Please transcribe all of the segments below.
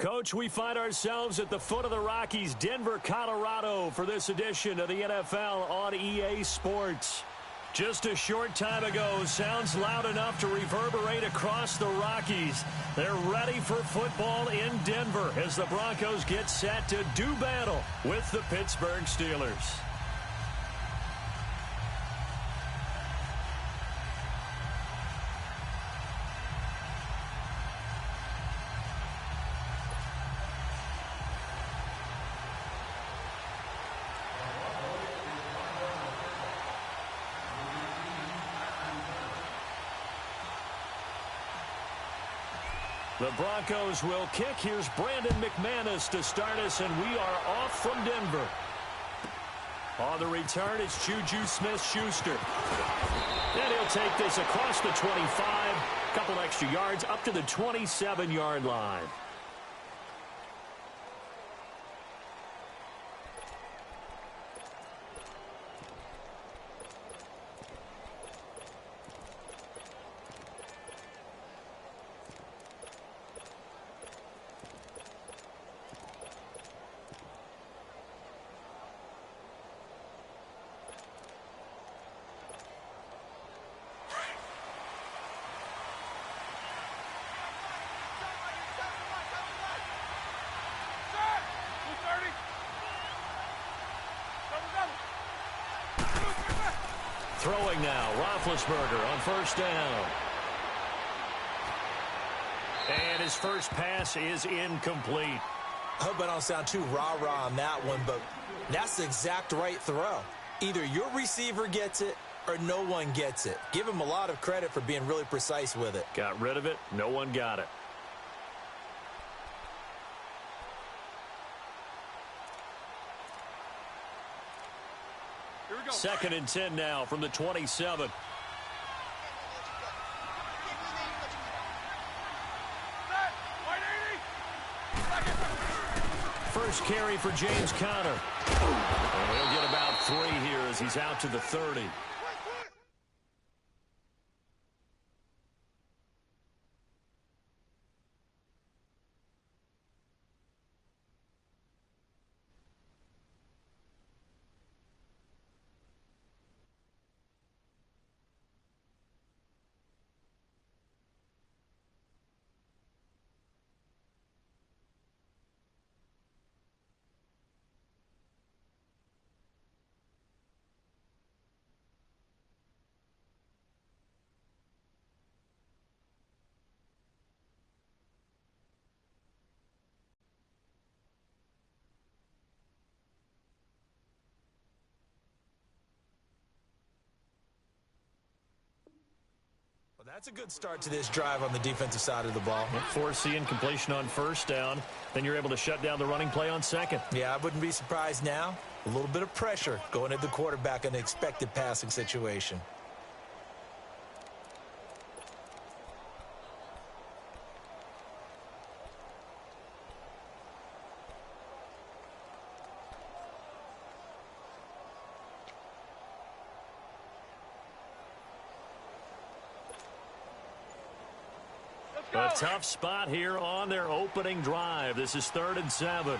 Coach, we find ourselves at the foot of the Rockies, Denver, Colorado, for this edition of the NFL on EA Sports. Just a short time ago, sounds loud enough to reverberate across the Rockies. They're ready for football in Denver as the Broncos get set to do battle with the Pittsburgh Steelers. The Broncos will kick. Here's Brandon McManus to start us, and we are off from Denver. On the return, it's Juju Smith-Schuster. And he'll take this across the 25. A couple extra yards up to the 27-yard line. Throwing now, Roethlisberger on first down. And his first pass is incomplete. I hope I don't sound too rah-rah on that one, but that's the exact right throw. Either your receiver gets it or no one gets it. Give him a lot of credit for being really precise with it. Got rid of it. No one got it. Second and 10 now from the 27. First carry for James Conner. And he'll get about 3 here as he's out to the 30. That's a good start to this drive on the defensive side of the ball. Forcing completion on first down. Then you're able to shut down the running play on second. Yeah, I wouldn't be surprised now. A little bit of pressure going at the quarterback in an expected passing situation. A tough spot here on their opening drive. This is 3rd and 7.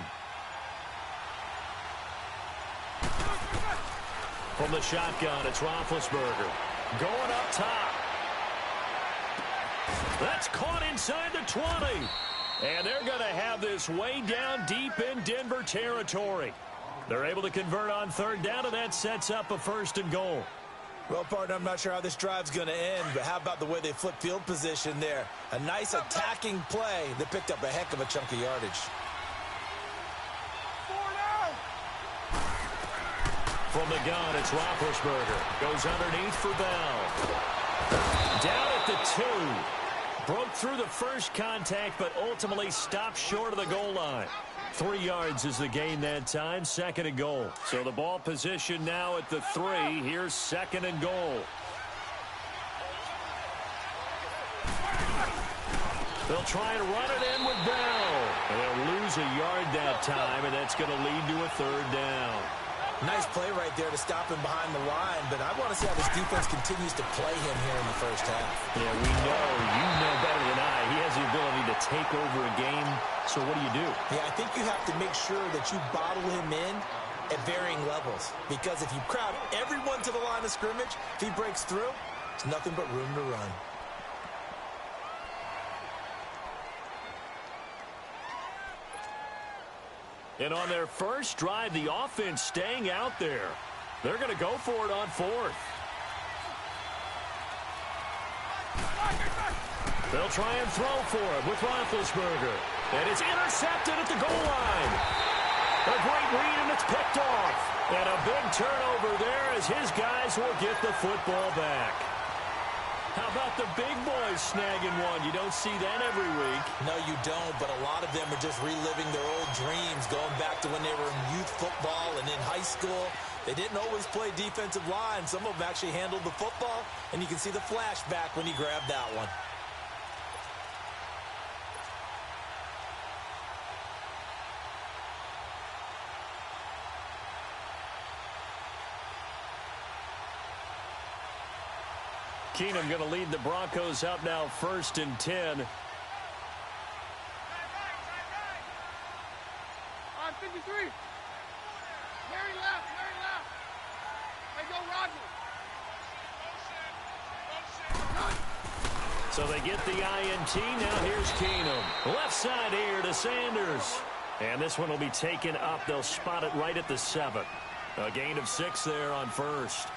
From the shotgun, it's Roethlisberger. Going up top. That's caught inside the 20. And they're going to have this way down deep in Denver territory. They're able to convert on 3rd down, and that sets up a 1st and goal. Well, partner, I'm not sure how this drive's going to end, but how about the way they flip field position there? A nice attacking play that picked up a heck of a chunk of yardage. From the gun, it's Roethlisberger. Goes underneath for Bell. Down at the 2. Broke through the first contact, but ultimately stopped short of the goal line. 3 yards is the gain that time, 2nd and goal. So the ball position now at the 3. Here's 2nd and goal. They'll try and run it in with Bell. And they'll lose a yard that time, and that's going to lead to a 3rd down. Nice play right there to stop him behind the line, but I want to see how this defense continues to play him here in the first half. Yeah, we know, you know better than I, he has the ability to to take over a game. So what do you do? Yeah, I think you have to make sure that you bottle him in at varying levels. Because if you crowd everyone to the line of scrimmage, if he breaks through, it's nothing but room to run. And on their first drive, the offense staying out there. They're going to go for it on fourth. They'll try and throw for it with Roethlisberger. And it's intercepted at the goal line. A great read, and it's picked off. And a big turnover there as his guys will get the football back. How about the big boys snagging one? You don't see that every week. No, you don't, but a lot of them are just reliving their old dreams, going back to when they were in youth football and in high school. They didn't always play defensive line. Some of them actually handled the football, and you can see the flashback when he grabbed that one. Keenum going to lead the Broncos out now 1st and 10. On 53. Larry left. Hey, go Rodgers. So they get the INT. Now here's Keenum. Left side here to Sanders. And this one will be taken up. They'll spot it right at the 7. A gain of 6 there on first.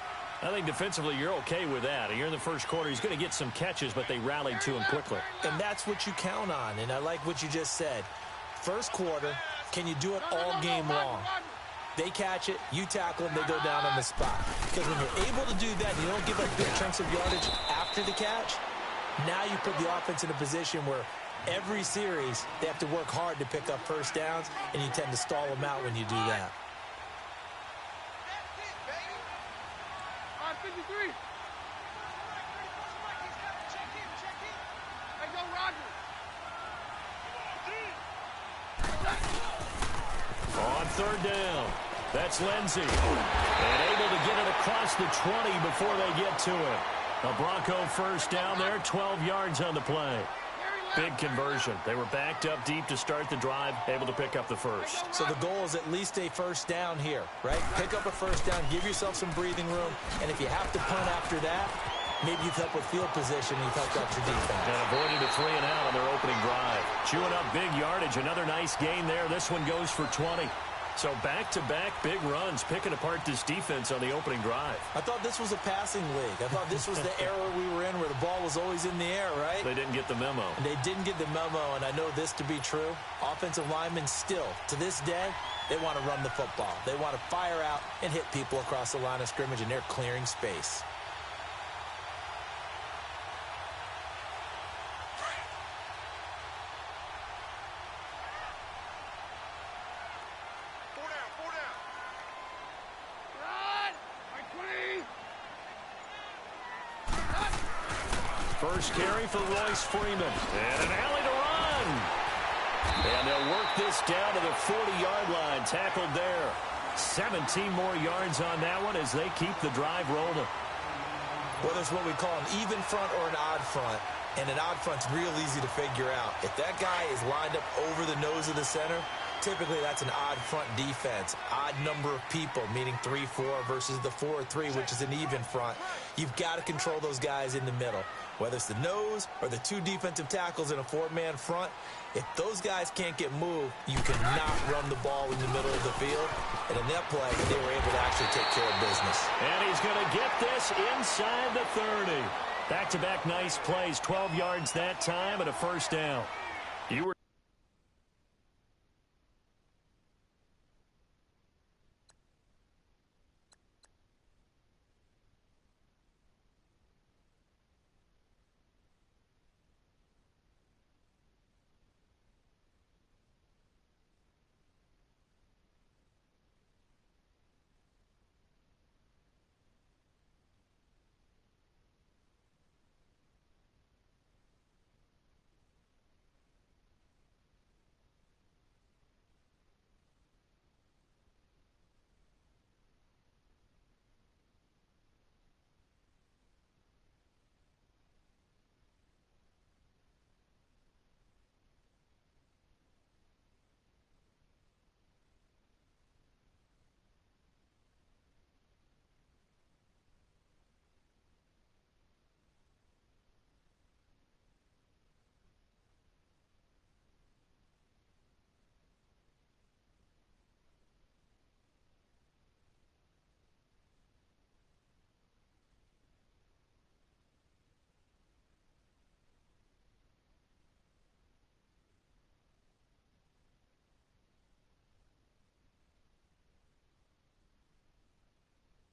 I think defensively you're okay with that. Here in the first quarter, he's going to get some catches, but they rallied to him quickly. And that's what you count on, and I like what you just said. First quarter, can you do it all game long? They catch it, you tackle them, they go down on the spot. Because when you're able to do that and you don't give up big chunks of yardage after the catch, now you put the offense in a position where every series they have to work hard to pick up first downs, and you tend to stall them out when you do that. 53. Hey, go Rodgers. On 3rd down, that's Lindsey. And able to get it across the 20 before they get to it. A Bronco first down there, 12 yards on the play. Big conversion. They were backed up deep to start the drive, able to pick up the first. So the goal is at least a first down here, right? Pick up a first down, give yourself some breathing room, and if you have to punt after that, maybe you've helped with field position and you've helped out your defense. And avoided a 3 and out on their opening drive. Chewing up big yardage, another nice gain there. This one goes for 20. So back-to-back big runs, picking apart this defense on the opening drive. I thought this was a passing league. I thought this was the era we were in where the ball was always in the air, right? They didn't get the memo. And they didn't get the memo, and I know this to be true. Offensive linemen still, to this day, they want to run the football. They want to fire out and hit people across the line of scrimmage, and they're clearing space. First carry for Royce Freeman. And an alley to run. And they'll work this down to the 40-yard line. Tackled there. 17 more yards on that one as they keep the drive rolling. Well, there's what we call an even front or an odd front. And an odd front's real easy to figure out. If that guy is lined up over the nose of the center, typically that's an odd front defense. Odd number of people, meaning 3-4 versus the 4-3, which is an even front. You've got to control those guys in the middle. Whether it's the nose or the 2 defensive tackles in a 4-man front, if those guys can't get moved, you cannot run the ball in the middle of the field. And in that play, they were able to actually take care of business. And he's going to get this inside the 30. Back-to-back nice plays, 12 yards that time and a first down. You were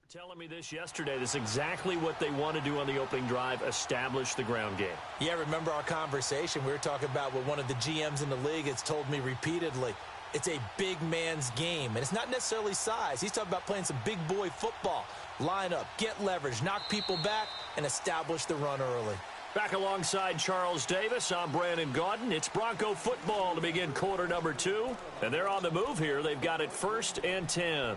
Telling me this yesterday, this is exactly what they want to do on the opening drive, establish the ground game. Yeah, remember our conversation? We were talking about what one of the GMs in the league has told me repeatedly. It's a big man's game, and it's not necessarily size. He's talking about playing some big boy football. Line up, get leverage, knock people back, and establish the run early. Back alongside Charles Davis, I'm Brandon Gaudin. It's Bronco football to begin quarter number 2, and they're on the move here. They've got it 1st and 10.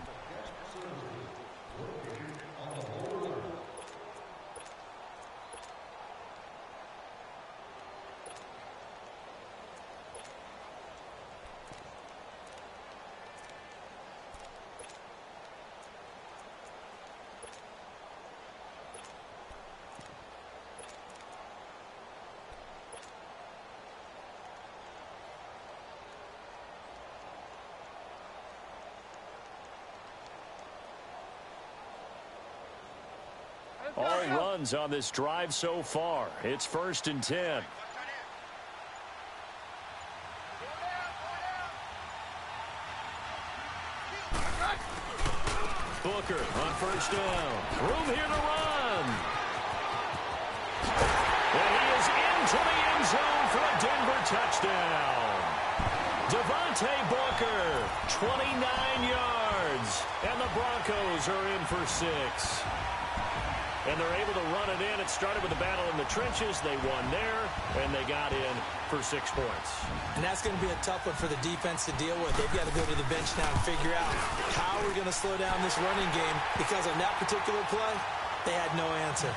All runs on this drive so far. It's 1st and 10. Booker on 1st down. Room here to run. And he is into the end zone for a Denver touchdown. Devontae Booker, 29 yards. And the Broncos are in for 6. And they're able to run it in. It started with a battle in the trenches. They won there, and they got in for 6 points. And that's going to be a tough one for the defense to deal with. They've got to go to the bench now and figure out how we're going to slow down this running game, because on that particular play, they had no answer.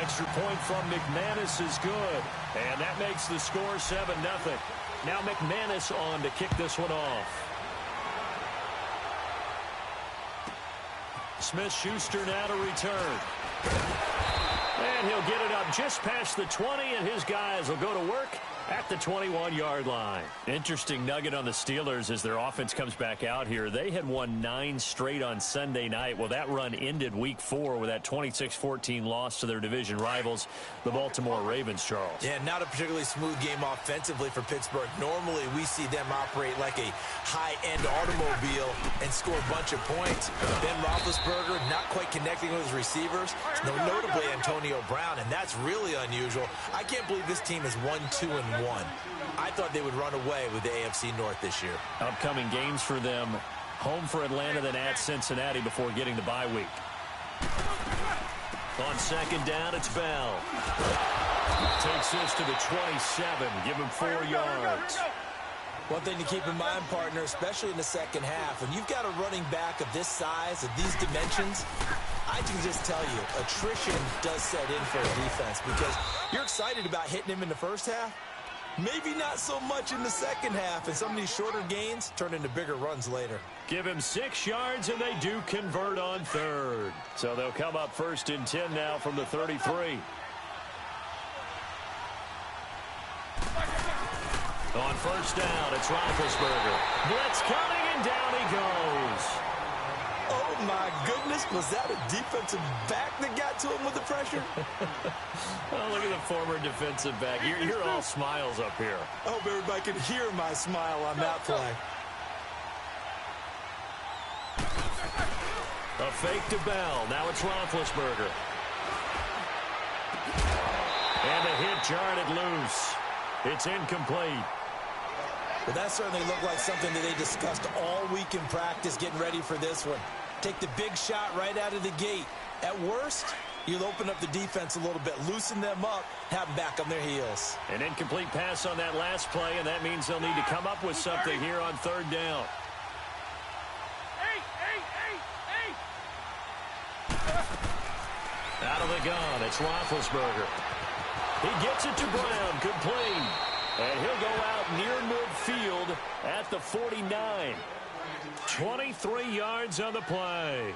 Extra point from McManus is good, and that makes the score 7-0. Now McManus on to kick this one off. Smith-Schuster now to return. And he'll get it up just past the 20, and his guys will go to work at the 21-yard line. Interesting nugget on the Steelers as their offense comes back out here. They had won 9 straight on Sunday night. Well, that run ended week 4 with that 26-14 loss to their division rivals, the Baltimore Ravens, Charles. Yeah, not a particularly smooth game offensively for Pittsburgh. Normally, we see them operate like a high-end automobile and score a bunch of points. Ben Roethlisberger not quite connecting with his receivers. Notably, Antonio Brown, and that's really unusual. I can't believe this team is 1-2-1. I thought they would run away with the AFC North this year. Upcoming games for them: home for Atlanta, then at Cincinnati before getting the bye week. On 2nd down, it's Bell. Takes this to the 27. Give him 4 yards. One thing to keep in mind, partner, especially in the second half, when you've got a running back of this size, of these dimensions, I can just tell you, attrition does set in for a defense, because you're excited about hitting him in the first half. Maybe not so much in the second half, and some of these shorter gains turn into bigger runs later. Give him 6 yards, and they do convert on 3rd. So they'll come up 1st and 10 now from the 33. On 1st down, it's Roethlisberger. Blitz coming, and down he goes. Oh, my goodness. Was that a defensive back that got to him with the pressure? Oh, look at the former defensive back. You're all smiles up here. I hope everybody can hear my smile on that play. A fake to Bell. Now it's Roethlisberger. And a hit jarred it loose. It's incomplete. Well, that certainly looked like something that they discussed all week in practice getting ready for this one. Take the big shot right out of the gate. At worst, you'll open up the defense a little bit, loosen them up, have them back on their heels. An incomplete pass on that last play, and that means they'll need to come up with something here on 3rd down. Out of the gun, it's Roethlisberger. He gets it to Brown, complete. And he'll go out near midfield at the 49. 23 yards on the play.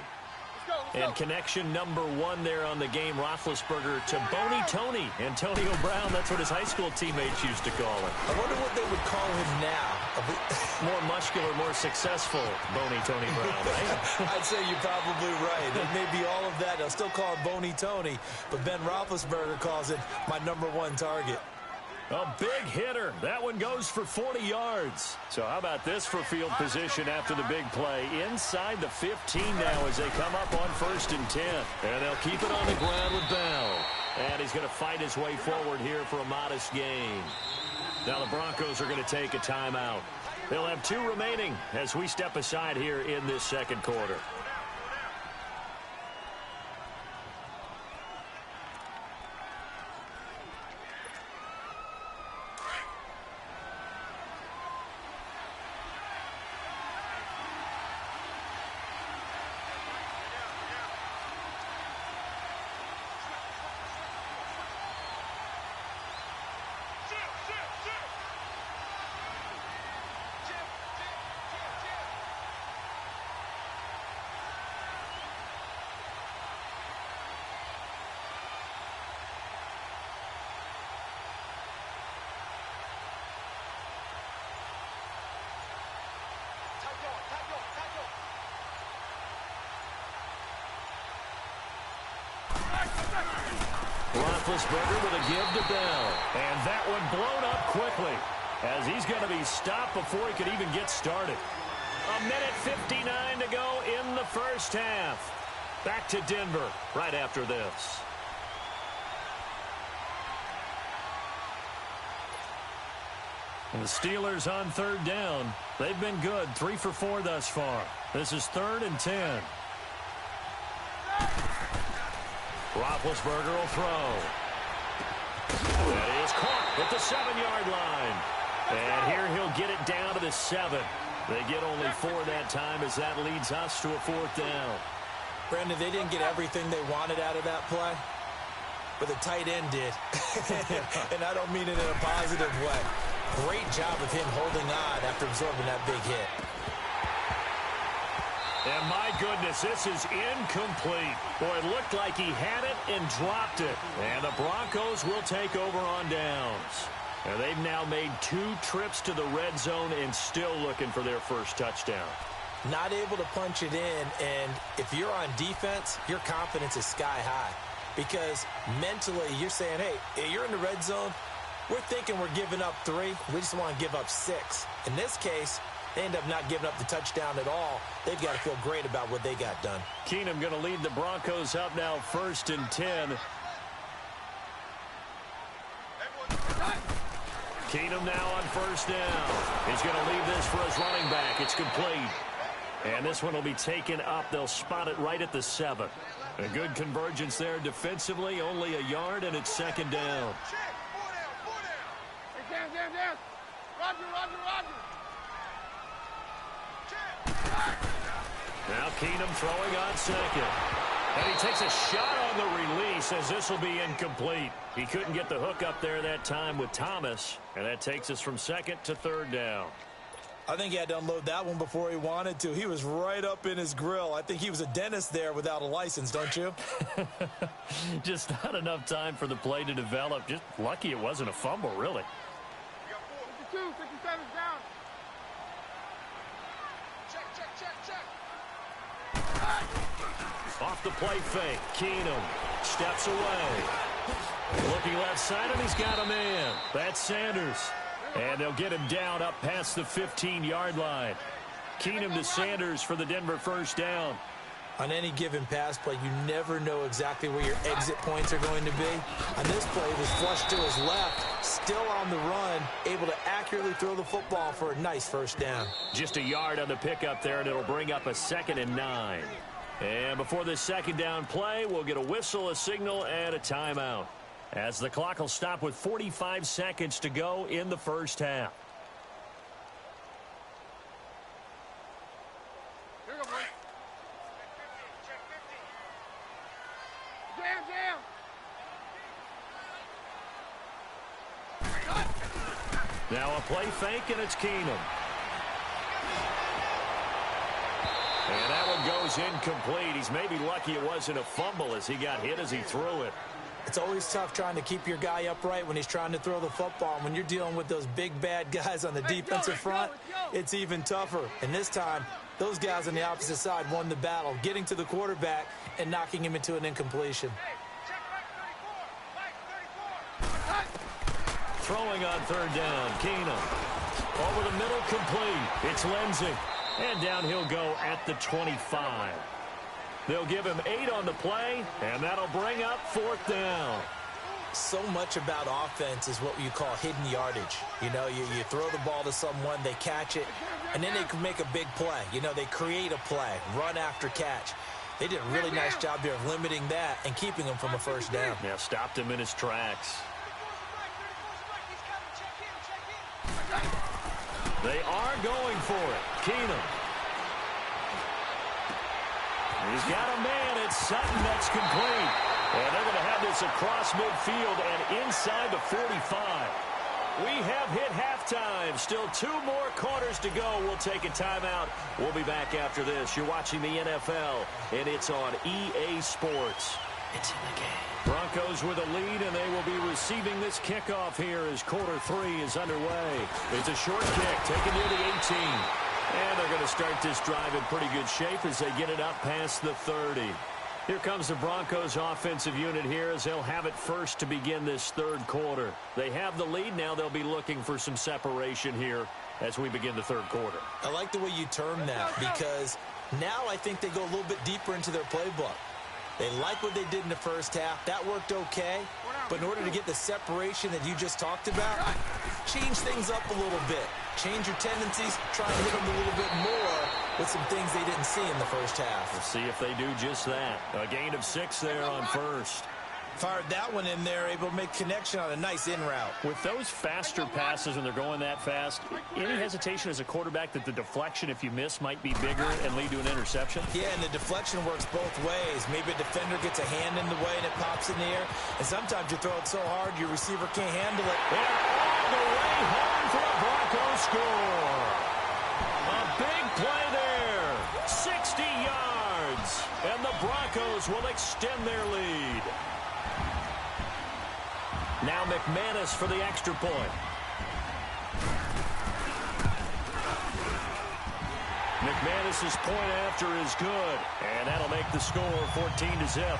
And connection number 1 there on the game, Roethlisberger to Boney Tony. Antonio Brown, that's what his high school teammates used to call him. I wonder what they would call him now. More muscular, more successful Boney Tony Brown, right? I'd say you're probably right. It may be all of that. They'll still call him Boney Tony, but Ben Roethlisberger calls it my number 1 target. A big hitter. That one goes for 40 yards. So how about this for field position after the big play? Inside the 15 now as they come up on 1st and 10. And they'll keep it on the ground with Bell. And he's going to fight his way forward here for a modest gain. Now the Broncos are going to take a timeout. They'll have 2 remaining as we step aside here in this second quarter. Roethlisberger with a give to Bell. And that one blown up quickly as he's going to be stopped before he could even get started. 1:59 to go in the first half. Back to Denver right after this. And the Steelers on 3rd down. They've been good, 3 for 4 thus far. This is 3rd and 10. Roethlisberger will throw. That is caught at the 7-yard line. And here he'll get it down to the 7. They get only 4 that time as that leads us to a 4th down. Brandon, they didn't get everything they wanted out of that play, but the tight end did. And I don't mean it in a positive way. Great job of him holding on after absorbing that big hit. And my goodness, this is incomplete. Boy, it looked like he had it and dropped it. And the Broncos will take over on downs. And they've now made 2 trips to the red zone and still looking for their first touchdown. Not able to punch it in, and if you're on defense, your confidence is sky high. Because mentally, you're saying, hey, you're in the red zone. We're thinking we're giving up 3. We just want to give up 6. In this case, they end up not giving up the touchdown at all. They've got to feel great about what they got done. Keenum going to lead the Broncos up now 1st and 10. Keenum now on 1st down. He's going to leave this for his running back. It's complete. And this one will be taken up. They'll spot it right at the 7. A good convergence there defensively. Only a yard, and it's 2nd down. Down. Roger. Now Keenum throwing on 2nd. And he takes a shot on the release as this will be incomplete. He couldn't get the hook up there that time with Thomas. And that takes us from 2nd to 3rd down. I think he had to unload that one before he wanted to. He was right up in his grill. I think he was a dentist there without a license, don't you? Just not enough time for the play to develop. Just lucky it wasn't a fumble, really. 52, 57's down. Check. Off the play fake. Keenum steps away. Looking left side, and he's got a man. That's Sanders. And they'll get him down up past the 15-yard line. Keenum to Sanders for the Denver first down. On any given pass play, you never know exactly where your exit points are going to be. On this play, he was flushed to his left, still on the run, able to accurately throw the football for a nice first down. Just a yard on the pickup there, and it'll bring up a 2nd and 9. And before this 2nd down play, we'll get a whistle, a signal, and a timeout, as the clock will stop with 45 seconds to go in the first half. Here we go, boys. Jam. Now a play fake, and it's Keenum. And that one goes incomplete. He's maybe lucky it wasn't a fumble as he got hit as he threw it. It's always tough trying to keep your guy upright when he's trying to throw the football. And when you're dealing with those big, bad guys on the defensive front, it's even tougher. And this time, those guys on the opposite side won the battle, getting to the quarterback and knocking him into an incompletion. throwing on third down. Keenum. Over the middle, complete. It's Lindsey. And down he'll go at the 25. They'll give him 8 on the play, and that'll bring up fourth down. So much about offense is what you call hidden yardage. You know, you throw the ball to someone, they catch it, and then they can make a big play. You know, they create a play, run after catch. They did a really nice job here of limiting that and keeping him from a first down. Yeah, stopped him in his tracks. They are going for it. Keenum. He's got a man. It's Sutton. That's complete. And they're going to have this across midfield and inside the 45. We have hit halftime. Still 2 more quarters to go. We'll take a timeout. We'll be back after this. You're watching the NFL, and it's on EA Sports. It's in the game. Broncos with a lead, and they will be receiving this kickoff here as quarter 3 is underway. It's a short kick taken near the 18. And they're going to start this drive in pretty good shape as they get it up past the 30. Here comes the Broncos offensive unit here as they'll have it first to begin this third quarter. They have the lead. Now they'll be looking for some separation here as we begin the third quarter. I like the way you term that because now I think they go a little bit deeper into their playbook. They like what they did in the first half. That worked okay. But in order to get the separation that you just talked about, change things up a little bit. Change your tendencies. Try and hit them a little bit more with some things they didn't see in the first half. We'll see if they do just that. A gain of 6 there on first. Fired that one in there, able to make connection on a nice in route. With those faster passes and they're going that fast, any hesitation as a quarterback that the deflection, if you miss, might be bigger and lead to an interception? Yeah, and the deflection works both ways. Maybe a defender gets a hand in the way and it pops in the air. And sometimes you throw it so hard your receiver can't handle it. And all the way home for a Broncos score. A big play there. 60 yards. And the Broncos will extend their lead. Now McManus for the extra point. McManus's point after is good. And that'll make the score 14-0.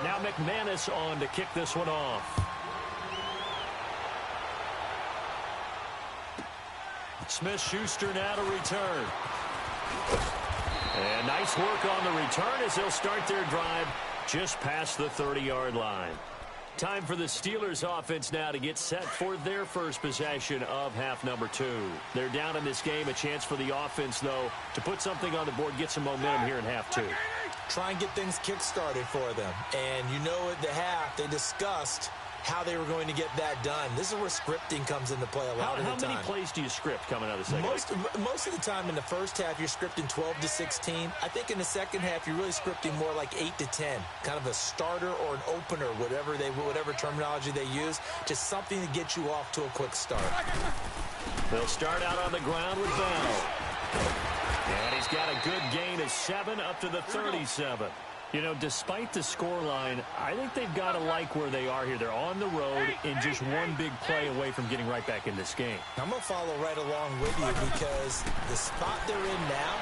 Now McManus on to kick this one off. Smith-Schuster now to return. And nice work on the return as they'll start their drive just past the 30-yard line. Time for the Steelers offense now to get set for their first possession of half number 2. They're down in this game. A chance for the offense, though, to put something on the board, get some momentum here in half 2. Try and get things kick-started for them. And you know at the half they discussed how they were going to get that done. This is where scripting comes into play a lot of the time. How many plays do you script coming out of the second half? Most of the time in the first half, you're scripting 12 to 16. I think in the second half, you're really scripting more like 8 to 10. Kind of a starter or an opener, whatever terminology they use. Just something to get you off to a quick start. They'll start out on the ground with Bell. And he's got a good gain of 7 up to the 37. You know, despite the scoreline, I think they've got to like where they are here. They're on the road and just one big play away from getting right back in this game. I'm going to follow right along with you because the spot they're in now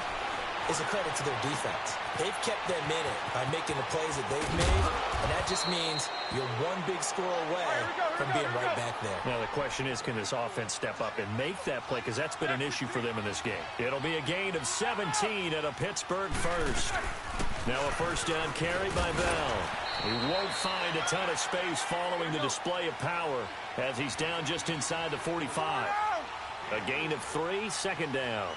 is a credit to their defense. They've kept them in it by making the plays that they've made, and that just means you're one big score away from being right back there. Now, the question is, can this offense step up and make that play? Because that's been an issue for them in this game. It'll be a gain of 17 at a Pittsburgh first. Now a first down carry by Bell. He won't find a ton of space following the display of power as he's down just inside the 45. A gain of 3, second down.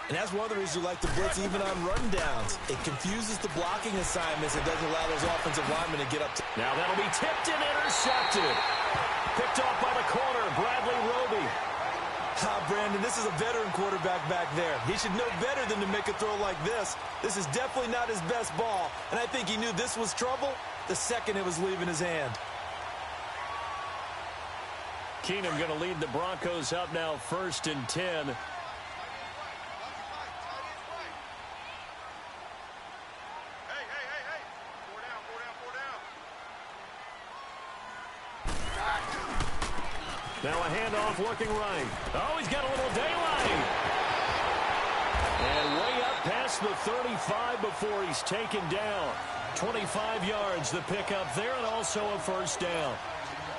And that's one of the reasons you like to blitz even on run downs. It confuses the blocking assignments. It doesn't allow those offensive linemen to get up. Now that'll be tipped and intercepted. Picked off by the corner, Bradley Roby. Brandon, this is a veteran quarterback back there. He should know better than to make a throw like this. This is definitely not his best ball, and I think he knew this was trouble the second it was leaving his hand. Keenum going to lead the Broncos up now, 1st and 10. Now a handoff looking right. Oh, he's got a little daylight. And way up past the 35 before he's taken down. 25 yards the pickup there, and also a first down.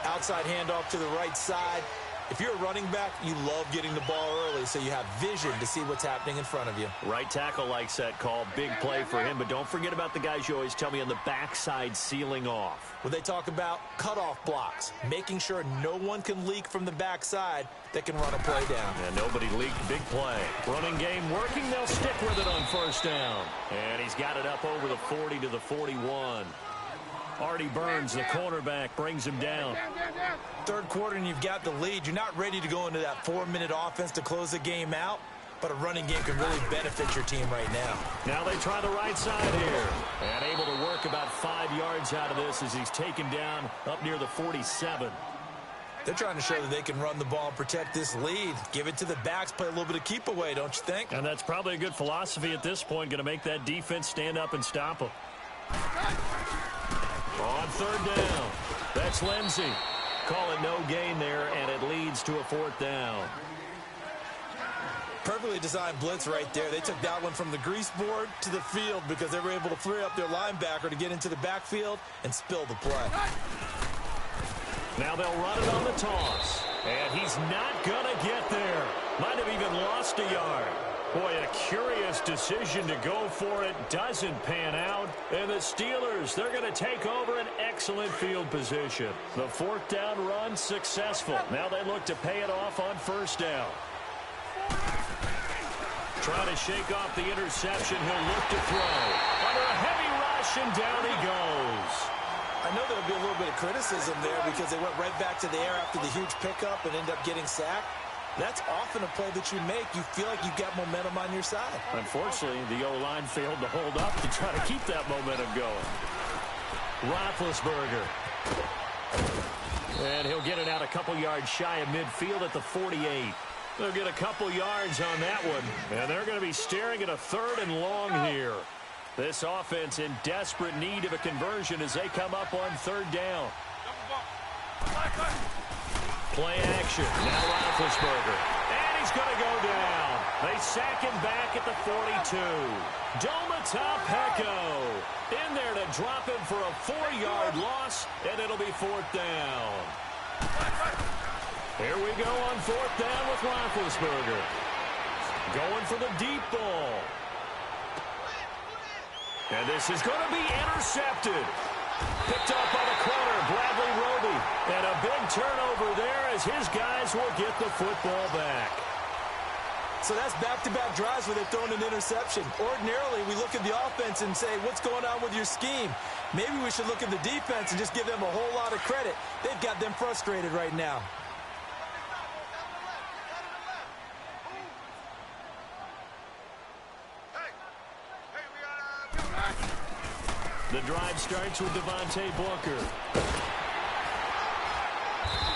Outside handoff to the right side. If you're a running back, you love getting the ball early so you have vision to see what's happening in front of you. Right tackle likes that call. Big play for him, but don't forget about the guys you always tell me on the backside sealing off. When they talk about cutoff blocks, making sure no one can leak from the backside that can run a play down. And nobody leaked. Big play. Running game working. They'll stick with it on first down. And he's got it up over the 40 to the 41. Artie Burns, the cornerback, brings him down. Third quarter and you've got the lead. You're not ready to go into that 4-minute offense to close the game out, but a running game can really benefit your team right now. Now they try the right side here. And able to work about 5 yards out of this as he's taken down up near the 47. They're trying to show that they can run the ball and protect this lead. Give it to the backs, play a little bit of keep away, don't you think? And that's probably a good philosophy at this point, going to make that defense stand up and stop them. On third down, that's Lindsey. Call it no gain there, and it leads to a fourth down. Perfectly designed blitz right there. They took that one from the grease board to the field because they were able to free up their linebacker to get into the backfield and spill the play. Now they'll run it on the toss, and he's not going to get there. Might have even lost a yard. Boy, a curious decision to go for it. Doesn't pan out. And the Steelers, they're going to take over an excellent field position. The fourth down run successful. Now they look to pay it off on first down. Trying to shake off the interception. He'll look to throw. Under a heavy rush, and down he goes. I know there'll be a little bit of criticism there because they went right back to the air after the huge pickup and ended up getting sacked. That's often a play that you make. You feel like you've got momentum on your side. Unfortunately, the O-line failed to hold up to try to keep that momentum going. Roethlisberger. And he'll get it out a couple yards shy of midfield at the 48. They'll get a couple yards on that one. And they're going to be staring at a third and long here. This offense in desperate need of a conversion as they come up on third down. Play action. Now Roethlisberger. And he's going to go down. They sack him back at the 42. Domata Peko in there to drop him for a 4-yard loss, and it'll be fourth down. Here we go on fourth down with Roethlisberger. Going for the deep ball. And this is going to be intercepted. Picked up by the corner, Bradley Roby. And a big turnover there as his guys will get the football back. So that's back-to-back drives where they've thrown an interception. Ordinarily, we look at the offense and say, what's going on with your scheme? Maybe we should look at the defense and just give them a whole lot of credit. They've got them frustrated right now. The drive starts with Devontae Booker.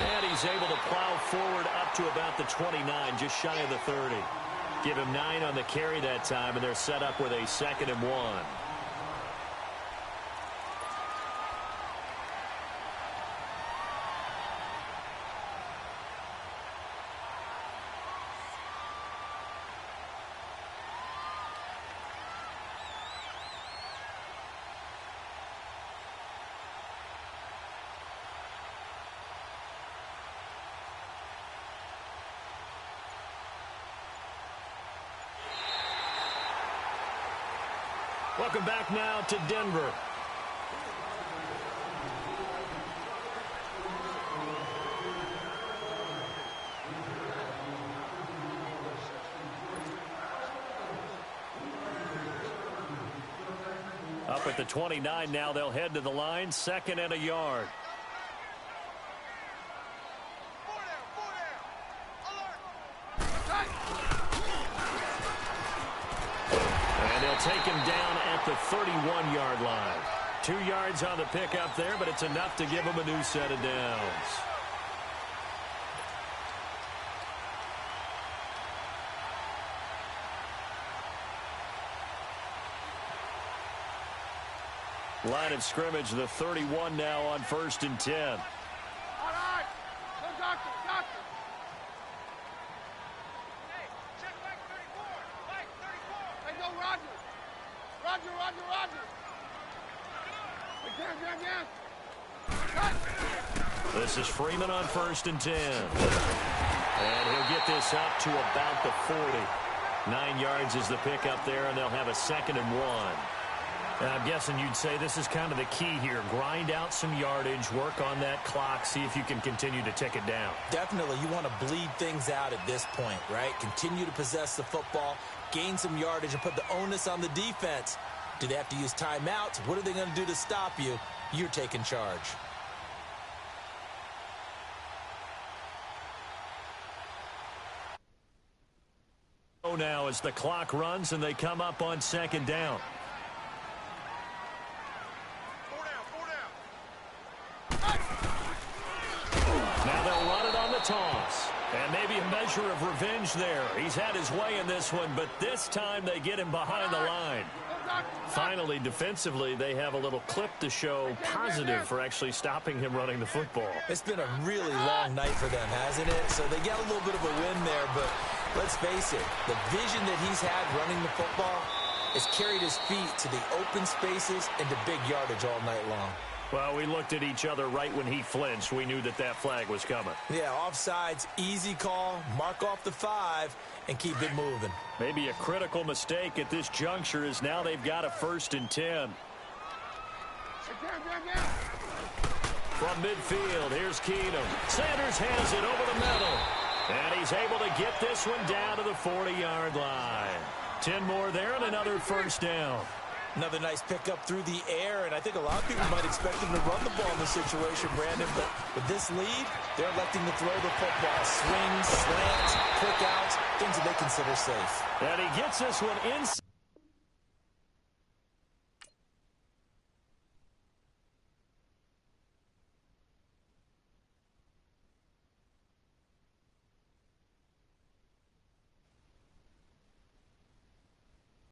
And he's able to plow forward up to about the 29, just shy of the 30. Give him 9 on the carry that time, and they're set up with a 2nd and 1. Welcome back now to Denver. Up at the 29 now, they'll head to the line, 2nd and a yard. Take him down at the 31-yard line. 2 yards on the pickup there, but it's enough to give him a new set of downs. Line of scrimmage, the 31 now on 1st and 10. All right. Go doctor, doctor. Hey, check back 34. Mike, 34. Hey, go Roger. Roger, Roger, Roger. This is Freeman on 1st and 10. And he'll get this up to about the 40. 9 yards is the pickup there, and they'll have a 2nd and 1. I'm guessing you'd say this is kind of the key here. Grind out some yardage, work on that clock, see if you can continue to tick it down. Definitely. You want to bleed things out at this point, right? Continue to possess the football, gain some yardage, and put the onus on the defense. Do they have to use timeouts? What are they going to do to stop you? You're taking charge. Now as the clock runs and they come up on 2nd down. Now they'll run it on the toss. And maybe a measure of revenge there. He's had his way in this one, but this time they get him behind the line. Finally, defensively, they have a little clip to show positive for actually stopping him running the football. It's been a really long night for them, hasn't it? So they get a little bit of a win there, but let's face it, the vision that he's had running the football has carried his feet to the open spaces and to big yardage all night long. Well, we looked at each other right when he flinched. We knew that that flag was coming. Yeah, offsides, easy call, mark off the 5, and keep it moving. Maybe a critical mistake at this juncture is now they've got a 1st and 10. From midfield, here's Keenum. Sanders has it over the middle. And he's able to get this one down to the 40-yard line. 10 more there and another 1st down. Another nice pickup through the air, and I think a lot of people might expect him to run the ball in this situation, Brandon, but with this lead, they're electing to throw the football. Swings, slants, quick outs, things that they consider safe. And he gets this one inside.